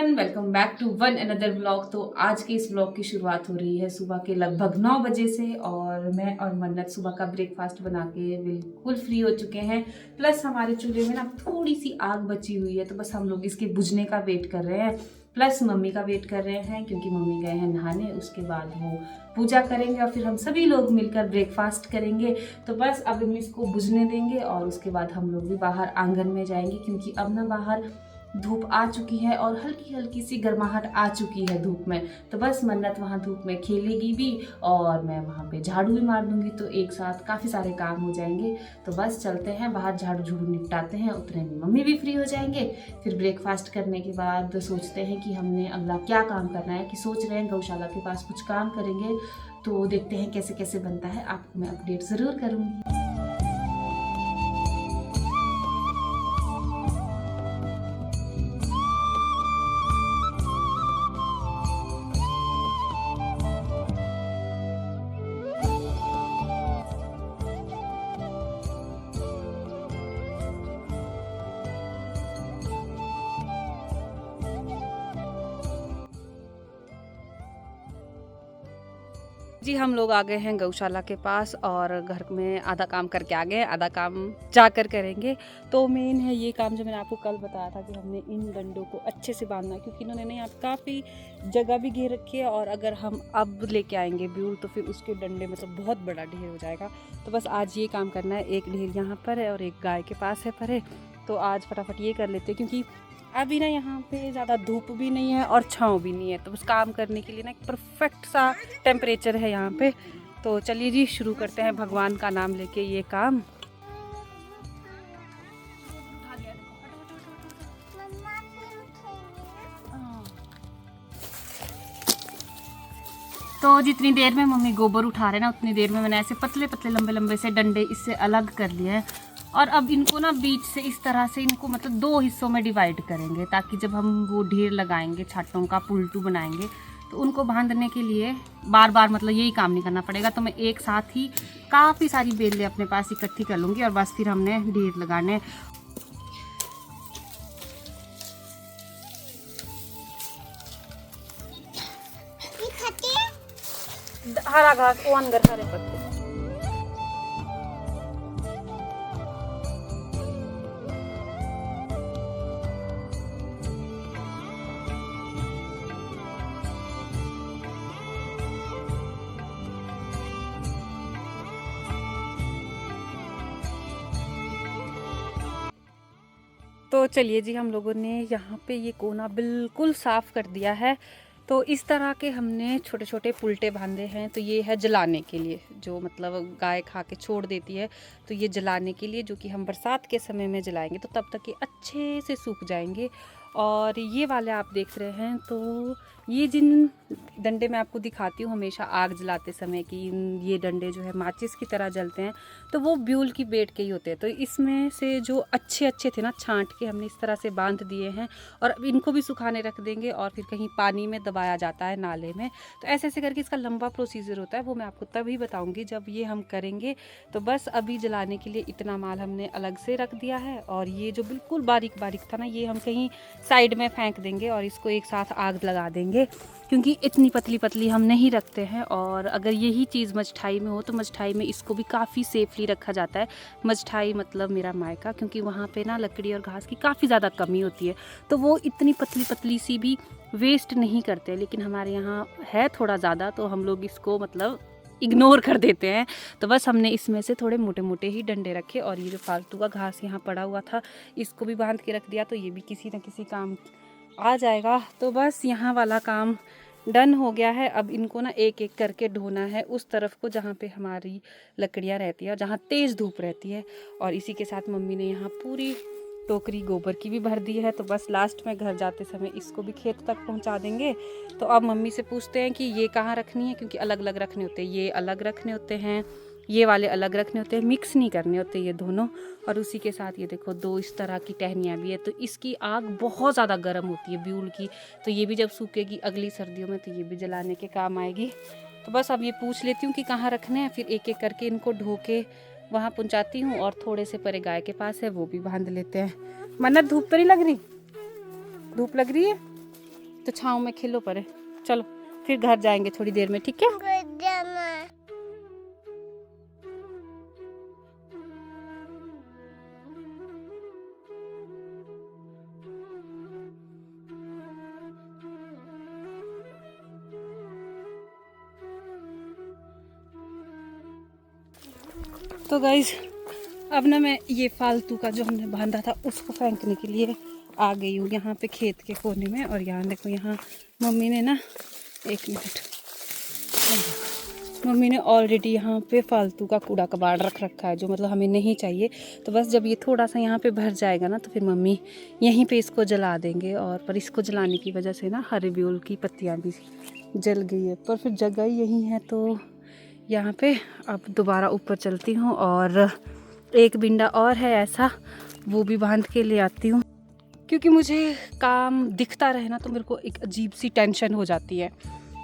Everyone, welcome back to one another vlog. तो आज के इस व्लॉग की शुरुआत हो रही है सुबह के लगभग 9 बजे से। और मैं और मन्नत सुबह का ब्रेकफास्ट बना के बिल्कुल फ्री हो चुके हैं। प्लस हमारे चूल्हे में ना थोड़ी सी आग बची हुई है, तो बस हम लोग इसके बुझने का वेट कर रहे हैं। प्लस मम्मी का वेट कर रहे हैं क्योंकि मम्मी गए हैं नहाने, उसके बाद वो पूजा करेंगे और फिर हम सभी लोग मिलकर ब्रेकफास्ट करेंगे। तो बस अब हम इसको बुझने देंगे और उसके बाद हम लोग भी बाहर आंगन में जाएंगे, क्योंकि अब ना बाहर धूप आ चुकी है और हल्की हल्की सी गर्माहट आ चुकी है धूप में। तो बस मन्नत वहाँ धूप में खेलेगी भी और मैं वहाँ पे झाड़ू भी मार दूंगी, तो एक साथ काफ़ी सारे काम हो जाएंगे। तो बस चलते हैं बाहर, झाड़ू झूड़ू निपटाते हैं, उतने में मम्मी भी फ्री हो जाएंगे। फिर ब्रेकफास्ट करने के बाद सोचते हैं कि हमने अगला क्या काम करना है। कि सोच रहे हैं गौशाला के पास कुछ काम करेंगे, तो देखते हैं कैसे कैसे बनता है, आपको मैं अपडेट ज़रूर करूँगी। जी, हम लोग आ गए हैं गौशाला के पास और घर में आधा काम करके आ गए, आधा काम जाकर करेंगे। तो मेन है ये काम जो मैंने आपको कल बताया था कि हमने इन डंडों को अच्छे से बांधना है, क्योंकि इन्होंने यहाँ काफ़ी जगह भी घेर रखी है और अगर हम अब लेके आएंगे ब्यूल तो फिर उसके डंडे में तो बहुत बड़ा ढेर हो जाएगा। तो बस आज ये काम करना है। एक ढेर यहाँ पर है और एक गाय के पास है पर है, तो आज फटाफट ये कर लेते हैं, क्योंकि अभी ना यहाँ पे ज़्यादा धूप भी नहीं है और छाँव भी नहीं है। तो बस काम करने के लिए ना एक परफेक्ट सा टेम्परेचर है यहाँ पे। तो चलिए जी, शुरू करते हैं भगवान का नाम लेके ये काम। तो जितनी देर में मम्मी गोबर उठा रहे हैं ना, उतनी देर में मैंने ऐसे पतले पतले लंबे लंबे से डंडे इससे अलग कर लिए हैं। और अब इनको ना बीच से इस तरह से इनको मतलब 2 हिस्सों में डिवाइड करेंगे, ताकि जब हम वो ढेर लगाएंगे, छाटों का पुलटू बनाएंगे, तो उनको बांधने के लिए बार बार मतलब यही काम नहीं करना पड़ेगा। तो मैं एक साथ ही काफ़ी सारी बेलें अपने पास इकट्ठी कर लूँगी और बस फिर हमने ढेर लगाने। हरा घास वो अंदर हरे पत्ते। तो चलिए जी, हम लोगों ने यहाँ पे ये कोना बिल्कुल साफ़ कर दिया है। तो इस तरह के हमने छोटे छोटे पुलटे बांधे हैं। तो ये है जलाने के लिए, जो मतलब गाय खा के छोड़ देती है, तो ये जलाने के लिए, जो कि हम बरसात के समय में जलाएंगे तो तब तक ये अच्छे से सूख जाएंगे। और ये वाले आप देख रहे हैं, तो ये जिन डंडे मैं आपको दिखाती हूँ हमेशा आग जलाते समय कि ये डंडे जो है माचिस की तरह जलते हैं, तो वो ब्यूल की बेट के ही होते हैं। तो इसमें से जो अच्छे अच्छे थे ना, छांट के हमने इस तरह से बांध दिए हैं और अब इनको भी सुखाने रख देंगे और फिर कहीं पानी में दबाया जाता है, नाले में। तो ऐसे ऐसे करके इसका लंबा प्रोसीजर होता है, वो मैं आपको तभी बताऊँगी जब ये हम करेंगे। तो बस अभी जलाने के लिए इतना माल हमने अलग से रख दिया है और ये जो बिल्कुल बारीक बारीक था ना, ये हम कहीं साइड में फेंक देंगे और इसको एक साथ आग लगा देंगे, क्योंकि इतनी पतली पतली हम नहीं रखते हैं। और अगर यही चीज़ मजठाई में हो तो मजठाई में इसको भी काफ़ी सेफली रखा जाता है। मजठाई मतलब मेरा मायका, क्योंकि वहाँ पे ना लकड़ी और घास की काफ़ी ज़्यादा कमी होती है, तो वो इतनी पतली पतली सी भी वेस्ट नहीं करते। लेकिन हमारे यहाँ है थोड़ा ज़्यादा, तो हम लोग इसको मतलब इग्नोर कर देते हैं। तो बस हमने इसमें से थोड़े मोटे मोटे ही डंडे रखे और ये जो फालतू का घास यहाँ पड़ा हुआ था इसको भी बांध के रख दिया, तो ये भी किसी न किसी काम आ जाएगा। तो बस यहाँ वाला काम डन हो गया है। अब इनको ना एक एक करके ढोना है उस तरफ को जहाँ पे हमारी लकड़ियाँ रहती है और जहाँ तेज़ धूप रहती है। और इसी के साथ मम्मी ने यहाँ पूरी टोकरी गोबर की भी भर दी है। तो बस लास्ट में घर जाते समय इसको भी खेत तक पहुँचा देंगे। तो अब मम्मी से पूछते हैं कि ये कहाँ रखनी है, क्योंकि अलग अलग रखने होते हैं, ये अलग रखने होते हैं, ये वाले अलग रखने होते हैं, मिक्स नहीं करने होते ये दोनों। और उसी के साथ ये देखो 2 इस तरह की टहनियाँ भी है। तो इसकी आग बहुत ज़्यादा गर्म होती है ब्यूल की, तो ये भी जब सूखेगी अगली सर्दियों में तो ये भी जलाने के काम आएगी। तो बस अब ये पूछ लेती हूँ कि कहाँ रखने हैं, फिर एक एक करके इनको ढो के वहाँ पहुँचाती हूँ। और थोड़े से परे गाय के पास है, वो भी बांध लेते हैं। मन्नत, धूप तो नहीं लग रही? धूप लग रही है? तो छाँव में खेलो पड़े। चलो फिर घर जाएंगे थोड़ी देर में, ठीक है? तो गाइज अब ना मैं ये फालतू का जो हमने बांधा था उसको फेंकने के लिए आ गई हूँ यहाँ पे खेत के कोने में। और यहाँ देखो, यहाँ मम्मी ने ना, एक मिनट, मम्मी ने ऑलरेडी यहाँ पे फालतू का कूड़ा कबाड़ रख रखा है जो मतलब हमें नहीं चाहिए। तो बस जब ये थोड़ा सा यहाँ पे भर जाएगा ना तो फिर मम्मी यहीं पे इसको जला देंगे। और पर इसको जलाने की वजह से ना हरे ब्यूल की पत्तियाँ भी जल गई है, पर फिर जगह ही यही है तो यहाँ पे अब दोबारा ऊपर चलती हूँ। और एक बिंडा और है ऐसा, वो भी बांध के ले आती हूँ, क्योंकि मुझे काम दिखता रहे ना तो मेरे को एक अजीब सी टेंशन हो जाती है।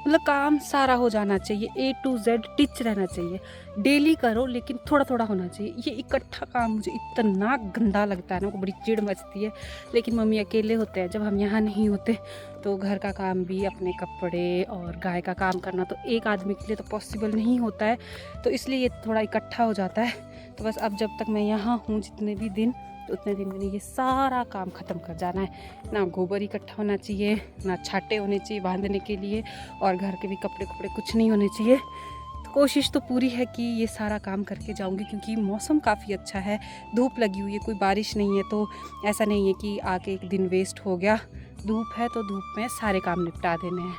मतलब काम सारा हो जाना चाहिए, A to Z टिच रहना चाहिए, डेली करो लेकिन थोड़ा थोड़ा होना चाहिए। ये इकट्ठा काम मुझे इतना गंदा लगता है ना, को बड़ी चिढ़ मचती है। लेकिन मम्मी अकेले होते हैं, जब हम यहाँ नहीं होते तो घर का काम भी, अपने कपड़े और गाय का काम करना तो एक आदमी के लिए तो पॉसिबल नहीं होता है, तो इसलिए ये थोड़ा इकट्ठा हो जाता है। तो बस अब जब तक मैं यहाँ हूँ, जितने भी दिन, तो उतने दिन में ये सारा काम ख़त्म कर जाना है। ना गोबर इकट्ठा होना चाहिए, ना छाटे होने चाहिए बांधने के लिए, और घर के भी कपड़े कुछ नहीं होने चाहिए। तो कोशिश तो पूरी है कि ये सारा काम करके जाऊंगी, क्योंकि मौसम काफ़ी अच्छा है, धूप लगी हुई है, कोई बारिश नहीं है। तो ऐसा नहीं है कि आके एक दिन वेस्ट हो गया। धूप है तो धूप में सारे काम निपटा देने हैं।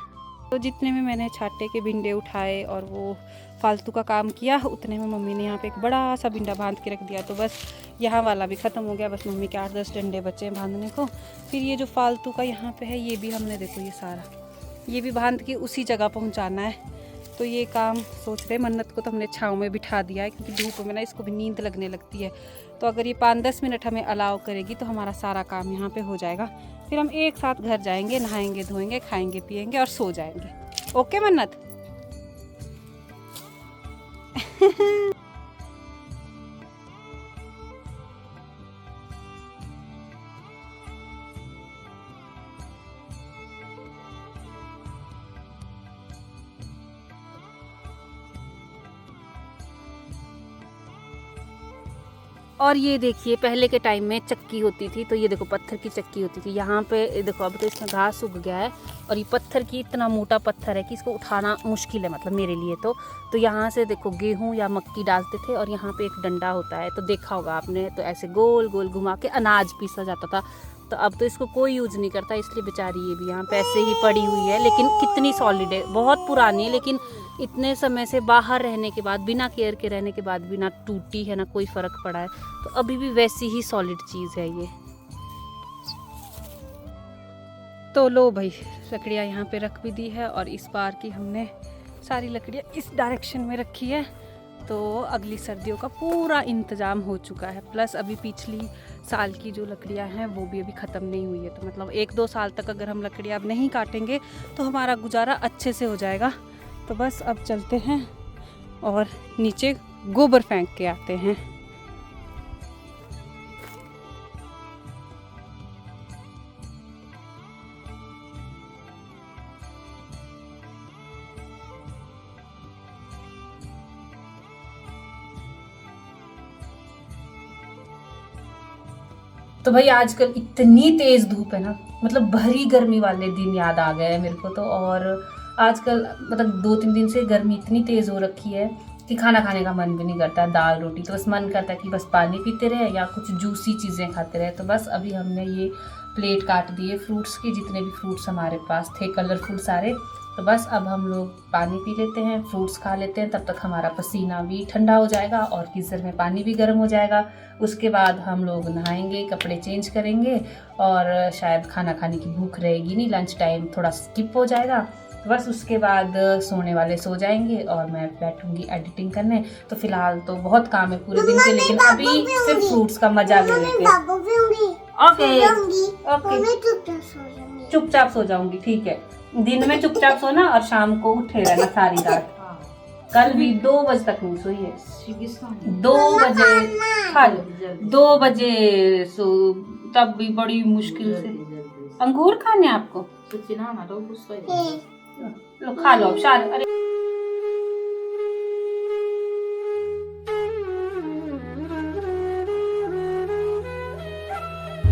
तो जितने में मैंने छाटे के बिंडे उठाए और वो फालतू का काम किया, उतने में मम्मी ने यहाँ पे एक बड़ा सा बिंडा बांध के रख दिया। तो बस यहाँ वाला भी ख़त्म हो गया, बस मम्मी के 8-10 डंडे बचे हैं बांधने को। फिर ये जो फालतू का यहाँ पे है, ये भी हमने देखो ये सारा ये भी बांध के उसी जगह पहुँचाना है। तो ये काम सोच रहे, मन्नत को तो हमने छाँव में बिठा दिया है, क्योंकि धूप में ना इसको भी नींद लगने लगती है। तो अगर ये 5-10 मिनट हमें अलाउ करेगी तो हमारा सारा काम यहाँ पे हो जाएगा। फिर हम एक साथ घर जाएंगे, नहाएंगे धोएंगे, खाएंगे पिएंगे और सो जाएंगे। ओके मन्नत? और ये देखिए, पहले के टाइम में चक्की होती थी, तो ये देखो पत्थर की चक्की होती थी। यहाँ पे देखो अब तो इसमें घास उग गया है, और ये पत्थर की, इतना मोटा पत्थर है कि इसको उठाना मुश्किल है, मतलब मेरे लिए तो यहाँ से देखो गेहूँ या मक्की डालते थे, और यहाँ पे एक डंडा होता है, तो देखा होगा आपने, तो ऐसे गोल गोल घुमा के अनाज पीसा जाता था। तो अब तो इसको कोई यूज़ नहीं करता, इसलिए बेचारी ये भी यहाँ पे ऐसे ही पड़ी हुई है। लेकिन कितनी सॉलिड है, बहुत पुरानी है, लेकिन इतने समय से बाहर रहने के बाद, बिना केयर के रहने के बाद भी ना टूटी है, ना कोई फ़र्क पड़ा है। तो अभी भी वैसी ही सॉलिड चीज़ है ये। तो लो भाई, लकड़ियाँ यहाँ पे रख भी दी है, और इस बार की हमने सारी लकड़ियाँ इस डायरेक्शन में रखी है। तो अगली सर्दियों का पूरा इंतज़ाम हो चुका है। प्लस अभी पिछली साल की जो लकड़ियाँ हैं वो भी अभी ख़त्म नहीं हुई है। तो मतलब 1-2 साल तक अगर हम लकड़ियाँ अब नहीं काटेंगे तो हमारा गुजारा अच्छे से हो जाएगा। तो बस अब चलते हैं और नीचे गोबर फेंक के आते हैं। तो भाई आजकल इतनी तेज़ धूप है ना, मतलब भरी गर्मी वाले दिन याद आ गए हैं मेरे को तो। और आजकल मतलब 2-3 दिन से गर्मी इतनी तेज़ हो रखी है कि खाना खाने का मन भी नहीं करता, दाल रोटी, तो बस मन करता है कि बस पानी पीते रहे या कुछ जूसी चीज़ें खाते रहे। तो बस अभी हमने ये प्लेट काट दिए फ्रूट्स की, जितने भी फ्रूट्स हमारे पास थे कलरफुल सारे। तो बस अब हम लोग पानी पी लेते हैं, फ्रूट्स खा लेते हैं, तब तक हमारा पसीना भी ठंडा हो जाएगा और गीज़र में पानी भी गर्म हो जाएगा। उसके बाद हम लोग नहाएंगे, कपड़े चेंज करेंगे, और शायद खाना खाने की भूख रहेगी नहीं, लंच टाइम थोड़ा स्किप हो जाएगा। बस उसके बाद सोने वाले सो जाएंगे और मैं बैठूंगी एडिटिंग करने। तो फिलहाल तो बहुत काम है पूरे दिन के, लेकिन अभी सिर्फ फ्रूट्स का मजा ले लेते हैं। ओके ओके, चुपचाप सो जाऊंगी, ठीक है। दिन में चुपचाप सोना और शाम को उठे रहना सारी रात। कल भी 2 बजे तक नहीं सोई है, 2 बजे, कल 2 बजे सो, तब भी बड़ी मुश्किल से। अंगूर खाने आपको? ना तो लो खा लो शान। अरे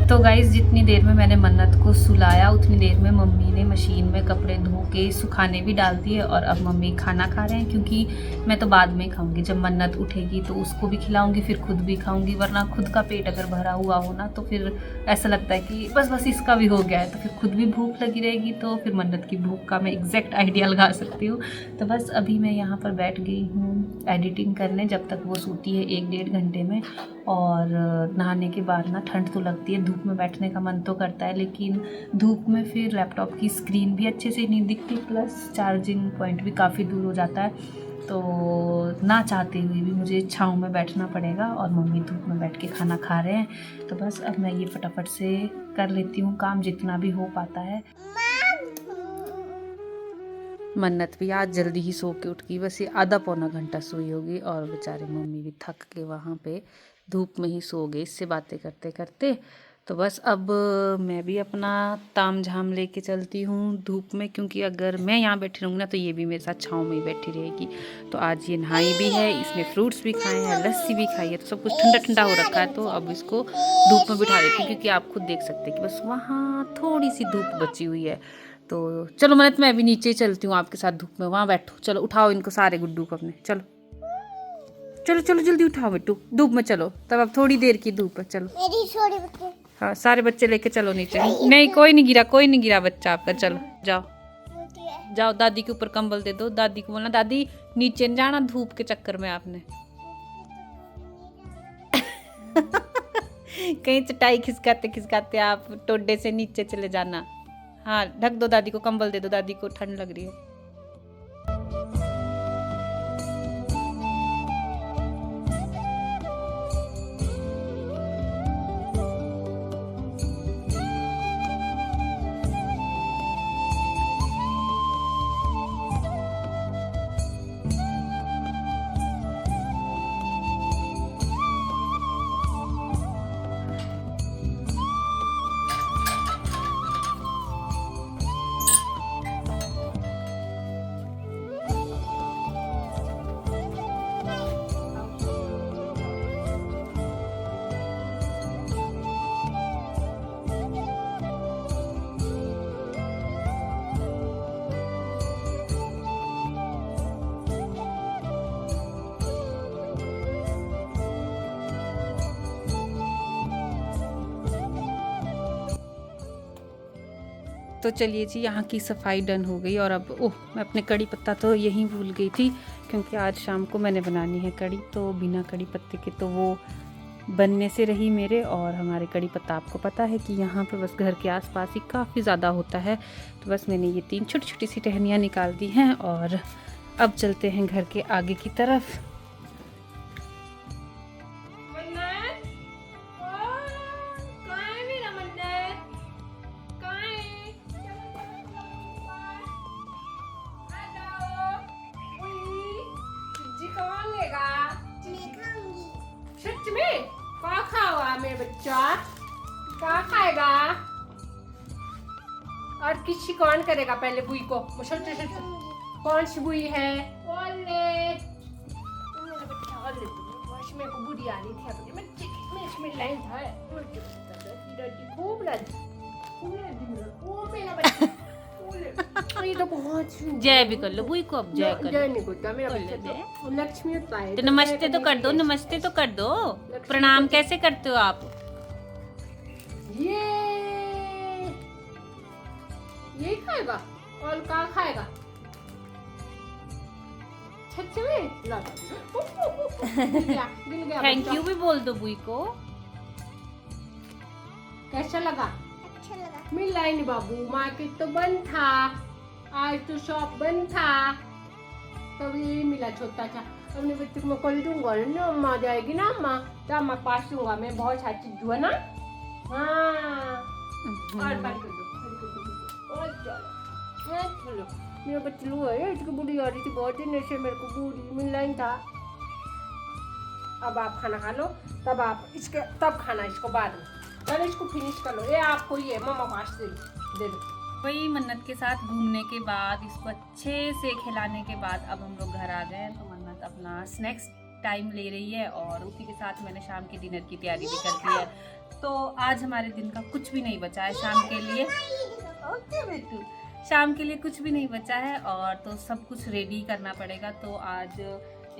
तो गाइज़ जितनी देर में मैंने मन्नत को सुलाया उतनी देर में मम्मी ने मशीन में कपड़े धो के सुखाने भी डाल दिए और अब मम्मी खाना खा रहे हैं, क्योंकि मैं तो बाद में खाऊंगी। जब मन्नत उठेगी तो उसको भी खिलाऊंगी, फिर खुद भी खाऊंगी, वरना खुद का पेट अगर भरा हुआ हो ना तो फिर ऐसा लगता है कि बस इसका भी हो गया है, तो फिर खुद भी भूख लगी रहेगी, तो फिर मन्नत की भूख का मैं एग्जैक्ट आइडिया लगा सकती हूँ। तो बस अभी मैं यहाँ पर बैठ गई हूँ एडिटिंग करने, जब तक वो सोती है 1-1.5 घंटे में। और नहाने के बाद ना ठंड तो लगती है, धूप में बैठने का मन तो करता है, लेकिन धूप में फिर लैपटॉप की स्क्रीन भी अच्छे से नहीं दिखती, प्लस चार्जिंग पॉइंट भी काफ़ी दूर हो जाता है, तो ना चाहते हुए भी मुझे छाँव में बैठना पड़ेगा। और मम्मी धूप में बैठ के खाना खा रहे हैं, तो बस अब मैं ये फटाफट से कर लेती हूँ काम जितना भी हो पाता है। मन्नत भी आज जल्दी ही सो के उठ गई, बस ये आधा पौना घंटा सोई होगी, और बेचारे मम्मी भी थक के वहाँ पे धूप में ही सो गए इससे बातें करते करते। तो बस अब मैं भी अपना ताम झाम लेके चलती हूँ धूप में, क्योंकि अगर मैं यहाँ बैठी रहूँगी ना तो ये भी मेरे साथ छाँव में ही बैठी रहेगी। तो आज ये नहाई भी है, इसने फ्रूट्स भी खाए हैं, लस्सी भी खाई है, तो सब कुछ ठंडा ठंडा हो रखा है। तो अब इसको धूप में बिठा देती हूँ, क्योंकि आप खुद देख सकते हैं कि बस वहाँ थोड़ी सी धूप बची हुई है। तो चलो मन्नत मैं अभी नीचे ही चलती हूँ आपके साथ धूप में, वहाँ बैठो। चलो उठाओ इनको सारे गुड्डू को अपने, चलो चलो चलो जल्दी उठाओ बेटू, धूप में चलो, तब अब थोड़ी देर की धूप है। चलो हाँ सारे बच्चे लेके चलो नीचे। नहीं कोई नहीं गिरा बच्चा आपका। चलो जाओ जाओ, दादी के ऊपर कंबल दे दो, दादी को बोलना दादी नीचे नहीं जाना धूप के चक्कर में आपने। कहीं चटाई खिसकाते खिसकाते आप टोडे से नीचे चले जाना। हाँ ढक दो दादी को, कंबल दे दो, दादी को ठंड लग रही है। तो चलिए जी यहाँ की सफाई डन हो गई, और अब ओह मैं अपने कड़ी पत्ता तो यहीं भूल गई थी, क्योंकि आज शाम को मैंने बनानी है कड़ी, तो बिना कड़ी पत्ते के तो वो बनने से रही मेरे। और हमारे कड़ी पत्ता आपको पता है कि यहाँ पे बस घर के आसपास ही काफ़ी ज़्यादा होता है, तो बस मैंने ये 3 छोटी छोटी सी टहनियाँ निकाल दी हैं, और अब चलते हैं घर के आगे की तरफ। सच में क्या खाओगा मेरे बच्चा, क्या खाएगा? और किसी कौन करेगा पहले बुई को? कौन सी बुई है? मेरा बच्चा मेरे को बुरी आ रही थी, मैं इसमें लाइन था खूब ये तो बहुत जय भी कर लो बुई को, अब जय कर जय नहीं करता मेरा बच्चा, तो लक्ष्मी तो नमस्ते तो कर दो, नमस्ते तो कर दो, प्रणाम कैसे करते हो आप? ये खाएगा और क्या खाएगा? सच में थैंक यू भी बोल दो बुई को। कैसा लगा? अच्छा लगा। मिला ही नहीं बाबू, मार्केट तो बंद था आज, तो शॉप बंद था, तब ये मिला छोटा सा। अपने बच्चे को मैं कल दूंगा ना, अम्मा आ जाएगी ना, अम्मा तो अम्मा पास दूंगा मैं, बहुत सारी चीज हुआ ना। हाँ और बात कर दो, और चलो मेरा बच्चू है, इसको बुरी आ रही थी बहुत दिन से, मेरे को बुरी मिलना ही था। अब आप खाना खा लो, तब आप इसके तब खाना इसको बाद में, पहले इसको फिनिश कर लो। ये आपको, ये मम्मा पास दे दो। वही मन्नत के साथ घूमने के बाद, इसको अच्छे से खिलाने के बाद अब हम लोग घर आ गए हैं। तो मन्नत अपना स्नैक्स टाइम ले रही है और उसी के साथ मैंने शाम के डिनर की तैयारी भी कर दी है। तो आज हमारे दिन का कुछ भी नहीं बचा है शाम के लिए। ओके बेटू, शाम के लिए कुछ भी नहीं बचा है और तो सब कुछ रेडी करना पड़ेगा। तो आज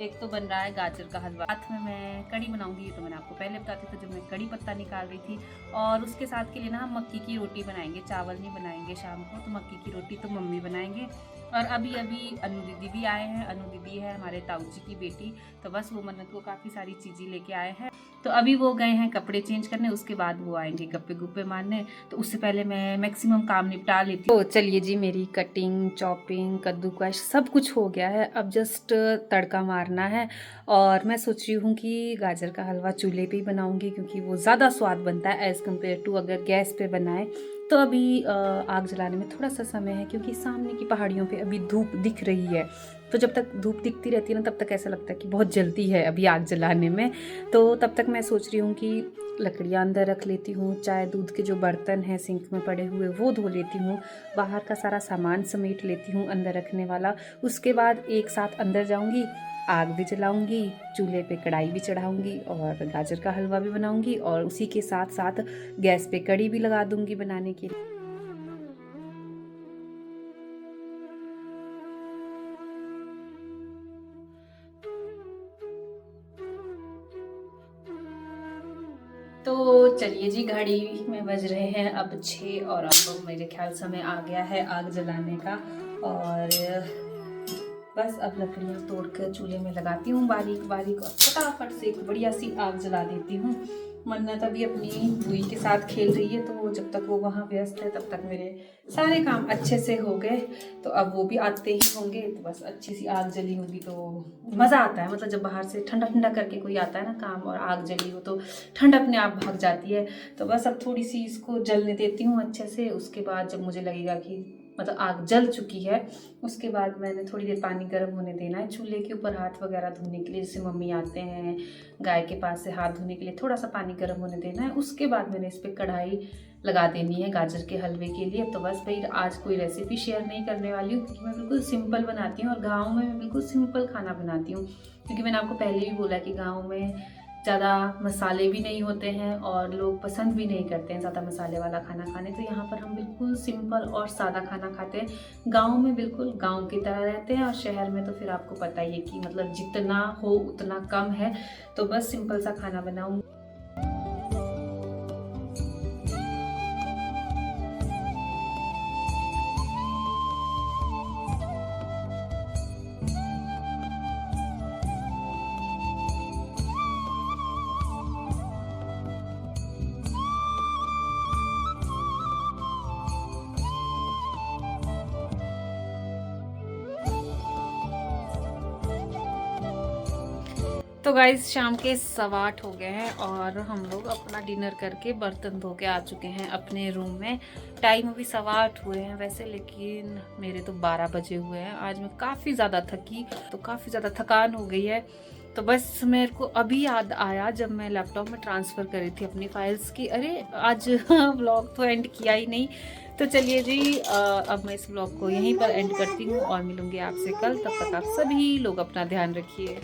एक तो बन रहा है गाजर का हलवा, साथ में मैं कड़ी बनाऊंगी। तो मैंने आपको पहले बताती थी जब मैं कड़ी पत्ता निकाल रही थी। और उसके साथ के लिए ना हम मक्की की रोटी बनाएंगे, चावल नहीं बनाएंगे शाम को। तो मक्की की रोटी तो मम्मी बनाएंगे। और अभी अभी अनु दीदी भी आए हैं। अनु दीदी है हमारे ताऊ जी की बेटी। तो बस वो मन्नत को काफ़ी सारी चीज़ें लेके आए हैं। तो अभी वो गए हैं कपड़े चेंज करने, उसके बाद वो आएंगे गप्पे गुप्पे मारने। तो उससे पहले मैं मैक्सिमम काम निपटा लेती हूँ। तो चलिए जी, मेरी कटिंग, चॉपिंग, कद्दूकश सब कुछ हो गया है। अब जस्ट तड़का मारना है। और मैं सोच रही हूँ कि गाजर का हलवा चूल्हे पे ही बनाऊँगी, क्योंकि वो ज़्यादा स्वाद बनता है एज़ कम्पेयर टू अगर गैस पे बनाए। तो अभी आग जलाने में थोड़ा सा समय है, क्योंकि सामने की पहाड़ियों पे अभी धूप दिख रही है। तो जब तक धूप दिखती रहती है ना, तब तक ऐसा लगता है कि बहुत जल्दी है अभी आग जलाने में। तो तब तक मैं सोच रही हूँ कि लकड़ियाँ अंदर रख लेती हूँ, चाय दूध के जो बर्तन हैं सिंक में पड़े हुए वो धो लेती हूँ, बाहर का सारा सामान समेट लेती हूँ अंदर रखने वाला। उसके बाद एक साथ अंदर जाऊँगी, आग भी जलाऊंगी, चूल्हे पे कढ़ाई भी चढ़ाऊंगी और गाजर का हलवा भी बनाऊंगी। और उसी के साथ साथ गैस पे कढ़ी भी लगा दूंगी बनाने के लिए। तो चलिए जी, घड़ी में बज रहे हैं अब 6 और अब मेरे ख्याल समय आ गया है आग जलाने का। और बस अब लकड़ियाँ तोड़कर चूल्हे में लगाती हूँ बारीक बारीक और फटाफट से एक बढ़िया सी आग जला देती हूँ। मन्नत अभी अपनी दुई के साथ खेल रही है, तो जब तक वो वहाँ व्यस्त है तब तक मेरे सारे काम अच्छे से हो गए। तो अब वो भी आते ही होंगे, तो बस अच्छी सी आग जली होगी तो मज़ा आता है। मतलब जब बाहर से ठंडा ठंडा करके कोई आता है ना काम और आग जली हो तो ठंड अपने आप भाग जाती है। तो बस अब थोड़ी सी इसको जलने देती हूँ अच्छे से। उसके बाद जब मुझे लगेगा कि मतलब आग जल चुकी है, उसके बाद मैंने थोड़ी देर पानी गर्म होने देना है चूल्हे के ऊपर हाथ वगैरह धोने के लिए। जैसे मम्मी आते हैं गाय के पास से हाथ धोने के लिए, थोड़ा सा पानी गर्म होने देना है। उसके बाद मैंने इस पर कढ़ाई लगा देनी है गाजर के हलवे के लिए। तो बस भाई आज कोई रेसिपी शेयर नहीं करने वाली हूँ, क्योंकि मैं बिल्कुल सिंपल बनाती हूँ और गाँव में मैं बिल्कुल सिंपल खाना बनाती हूँ। क्योंकि मैंने आपको पहले भी बोला कि गाँव में ज़्यादा मसाले भी नहीं होते हैं और लोग पसंद भी नहीं करते हैं ज़्यादा मसाले वाला खाना खाने। तो यहाँ पर हम बिल्कुल सिंपल और सादा खाना खाते हैं। गांव में बिल्कुल गांव की तरह रहते हैं और शहर में तो फिर आपको पता ही है कि मतलब जितना हो उतना कम है। तो बस सिंपल सा खाना बनाऊँ। तो गाइस शाम के 8:15 हो गए हैं और हम लोग अपना डिनर करके बर्तन धो के आ चुके हैं अपने रूम में। टाइम अभी 8:15 हुए हैं वैसे, लेकिन मेरे तो 12 बजे हुए हैं। आज मैं काफ़ी ज़्यादा थकी, तो काफ़ी ज़्यादा थकान हो गई है। तो बस मेरे को अभी याद आया जब मैं लैपटॉप में ट्रांसफ़र करी थी अपनी फाइल्स की, अरे आज व्लॉग तो एंड किया ही नहीं। तो चलिए जी, अब मैं इस व्लॉग को यहीं पर एंड करती हूँ और मिलूँगी आपसे कल। तब तक आप सभी लोग अपना ध्यान रखिए।